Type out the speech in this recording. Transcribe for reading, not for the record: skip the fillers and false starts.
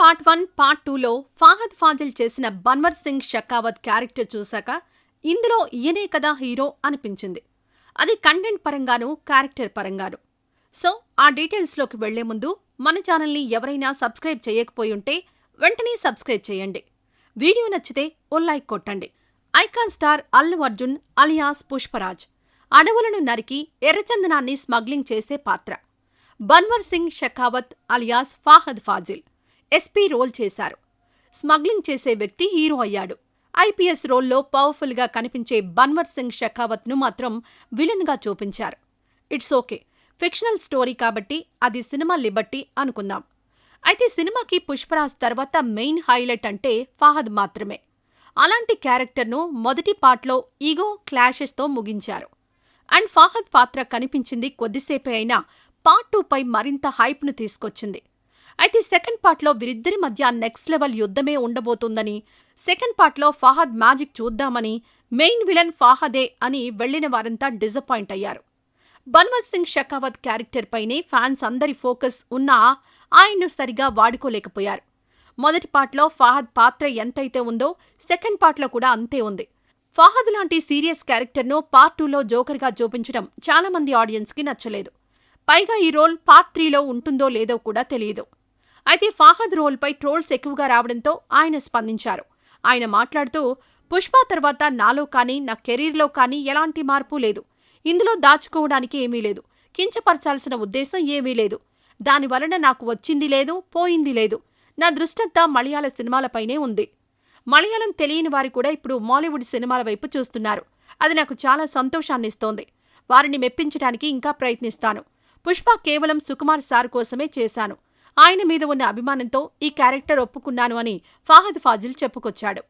Part 1, part 2లో ఫాహద్ ఫాజిల్ చేసిన Bhanwar Singh Shekhawat character చూశాక ఇందులో ఈయనే కదా హీరో అనిపించింది. అది కంటెంట్ పరంగానూ క్యారెక్టర్ పరంగానూ. సో ఆ డీటెయిల్స్లోకి వెళ్లే ముందు మన ఛానల్ని ఎవరైనా సబ్స్క్రైబ్ చేయకపోయి ఉంటే వెంటనే సబ్స్క్రైబ్ చేయండి. వీడియో నచ్చితే ఓ లైక్ కొట్టండి. Icon star Allu Arjun alias Pushparaj అడవులను నరికి ఎర్రచందనాన్ని స్మగ్లింగ్ చేసే పాత్ర. Bhanwar Singh Shekhawat alias Fahadh Faasil SP role చేశారు. స్మగ్లింగ్ చేసే వ్యక్తి హీరో అయ్యాడు. ఐపీఎస్ రోల్లో పవర్ఫుల్గా కనిపించే బన్వర్ సింగ్ షెకావత్ను మాత్రం విలన్గా చూపించారు. ఇట్స్ ఓకే, ఫిక్షనల్ స్టోరీ కాబట్టి అది సినిమా లిబర్టీ అనుకుందాం. అయితే సినిమాకి పుష్పరాజ్ తర్వాత మెయిన్ హైలైట్ అంటే ఫాహద్ మాత్రమే. అలాంటి క్యారెక్టర్ను మొదటి పార్ట్లో ఈగో క్లాషెస్తో ముగించారు. అండ్ ఫాహద్ పాత్ర కనిపించింది కొద్దిసేపే అయినా పార్ట్ 2పై మరింత హైప్ను తీసుకొచ్చింది. అయితే సెకండ్ పార్ట్లో వీరిద్దరి మధ్య నెక్స్ట్ లెవెల్ యుద్ధమే ఉండబోతుందని, సెకండ్ పార్ట్లో ఫాహద్ మ్యాజిక్ చూద్దామని, మెయిన్ విలన్ ఫాహదే అని వెళ్లిన వారంతా డిసప్పాయింట్ అయ్యారు. బన్వర్ సింగ్ షెకావత్ క్యారెక్టర్ పైనే ఫ్యాన్స్ అందరి ఫోకస్ ఉన్నా ఆయన్ను సరిగా వాడుకోలేకపోయారు. మొదటి పార్ట్లో ఫాహద్ పాత్ర ఎంతైతే ఉందో సెకండ్ పార్ట్లో కూడా అంతే ఉంది. ఫాహద్ లాంటి సీరియస్ క్యారెక్టర్ను పార్ట్ 2లో జోకర్గా చూపించడం చాలా మంది ఆడియన్స్కి నచ్చలేదు. పైగా ఈ రోల్ పార్ట్ 3లో ఉంటుందో లేదో కూడా తెలియదు. అయితే ఫాహద్ రోల్పై ట్రోల్స్ ఎక్కువగా రావడంతో ఆయన స్పందించారు. ఆయన మాట్లాడుతూ, పుష్ప తర్వాత నాలో కానీ నా కెరీర్లో కానీ ఎలాంటి మార్పు లేదు. ఇందులో దాచుకోవడానికి ఏమీ లేదు. కించపరచాల్సిన ఉద్దేశం ఏమీ లేదు. దానివలన నాకు వచ్చింది లేదు, పోయింది లేదు. నా దృష్టంతా మలయాళ సినిమాలపైనే ఉంది. మలయాళం తెలియని వారు కూడా ఇప్పుడు మాలీవుడ్ సినిమాల వైపు చూస్తున్నారు. అది నాకు చాలా సంతోషాన్నిస్తోంది. వారిని మెప్పించడానికి ఇంకా ప్రయత్నిస్తాను. పుష్ప కేవలం సుకుమార్ సార్ కోసమే చేశాను. ఆయన మీద ఉన్న అభిమానంతో ఈ క్యారెక్టర్ ఒప్పుకున్నాను అని ఫాహద్ ఫాజిల్ చెప్పుకొచ్చాడు.